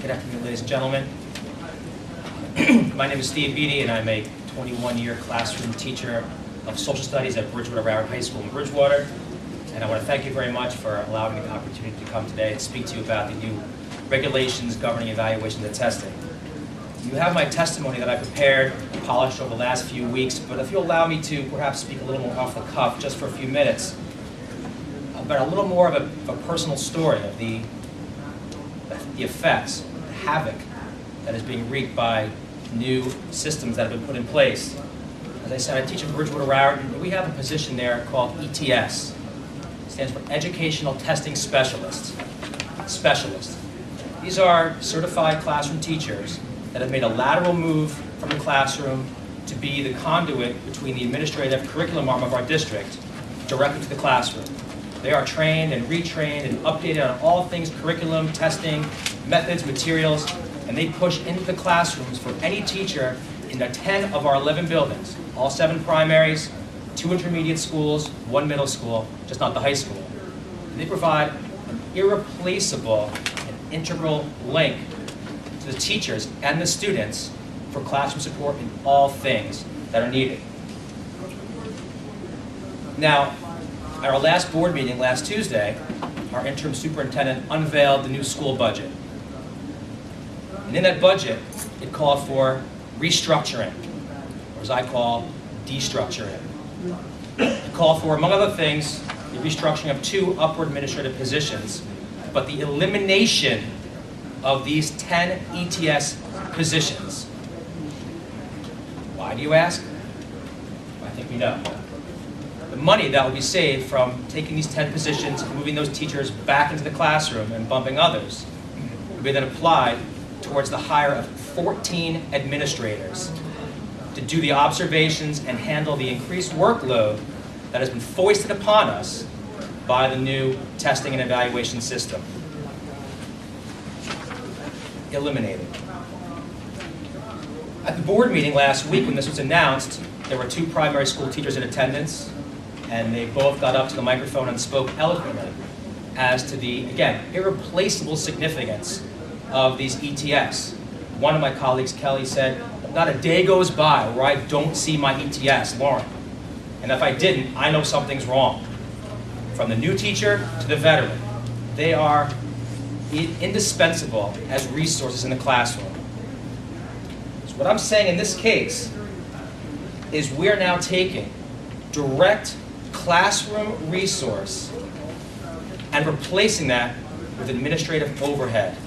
Good afternoon, ladies and gentlemen. My name is Steve Beatty, and I'm a 21-year classroom teacher of social studies at Bridgewater High School in Bridgewater. And I want to thank you very much for allowing me the opportunity to come today and speak to you about the new regulations governing evaluation and testing. You have my testimony that I prepared and polished over the last few weeks, but if you'll allow me to perhaps speak a little more off the cuff just for a few minutes about a little more of a personal story of the effects, the havoc that is being wreaked by new systems that have been put in place. As I said, I teach at Bridgewater, and we have a position there called ETS. It stands for Educational Testing Specialist. These are certified classroom teachers that have made a lateral move from the classroom to be the conduit between the administrative curriculum arm of our district directly to the classroom. They are trained and retrained and updated on all things curriculum, testing, methods, materials, and they push into the classrooms for any teacher in the 10 of our 11 buildings, all 7 primaries, 2 intermediate schools, 1 middle school, just not the high school. And they provide an irreplaceable and integral link to the teachers and the students for classroom support in all things that are needed. Now, at our last board meeting last Tuesday, our interim superintendent unveiled the new school budget. And in that budget, it called for restructuring, or as I call, destructuring. It called for, among other things, the restructuring of 2 upward administrative positions, but the elimination of these 10 ETS positions. Why do you ask? I think we know. The money that will be saved from taking these 10 positions and moving those teachers back into the classroom and bumping others will be then applied towards the hire of 14 administrators to do the observations and handle the increased workload that has been foisted upon us by the new testing and evaluation system. Eliminated. At the board meeting last week when this was announced, there were 2 primary school teachers in attendance, and they both got up to the microphone and spoke eloquently as to the, again, irreplaceable significance of these ETS. One of my colleagues, Kelly, said, not a day goes by where I don't see my ETS, Lauren. And if I didn't, I know something's wrong. From the new teacher to the veteran, they are indispensable as resources in the classroom. So what I'm saying in this case is we're now taking direct classroom resource and replacing that with administrative overhead.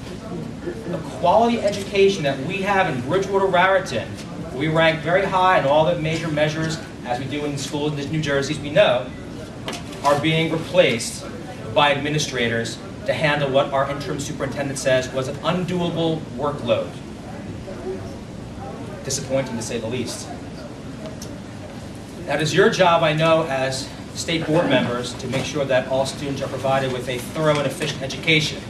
The quality education that we have in Bridgewater, Raritan, we rank very high in all the major measures, as we do in schools in New Jersey, we know, are being replaced by administrators to handle what our interim superintendent says was an undoable workload. Disappointing to say the least. That is your job, I know, as state board members, to make sure that all students are provided with a thorough and efficient education.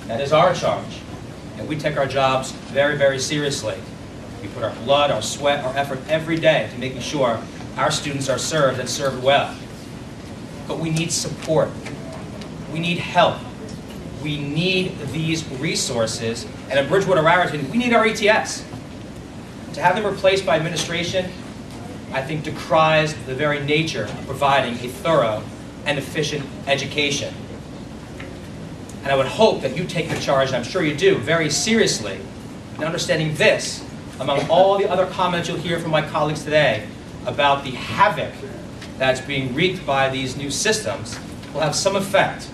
That is our charge, and we take our jobs very, very seriously. We put our blood, our sweat, our effort every day to making sure our students are served and served well. But we need support. We need help. We need these resources, and at Bridgewater Raritan, we need our ETS. To have them replaced by administration, I think decries the very nature of providing a thorough and efficient education. And I would hope that you take the charge, and I'm sure you do, very seriously in understanding this, among all the other comments you'll hear from my colleagues today about the havoc that's being wreaked by these new systems, will have some effect.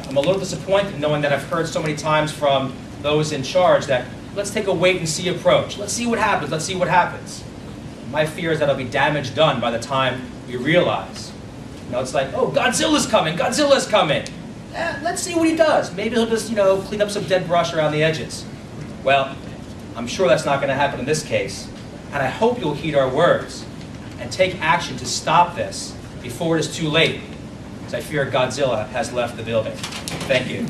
I'm a little disappointed knowing that I've heard so many times from those in charge that let's take a wait and see approach. Let's see what happens. Let's see what happens. My fear is that it'll be damage done by the time we realize. It's like, oh, Godzilla's coming. Godzilla's coming. Let's see what he does. Maybe he'll just, clean up some dead brush around the edges. Well, I'm sure that's not going to happen in this case. And I hope you'll heed our words and take action to stop this before it is too late, because I fear Godzilla has left the building. Thank you.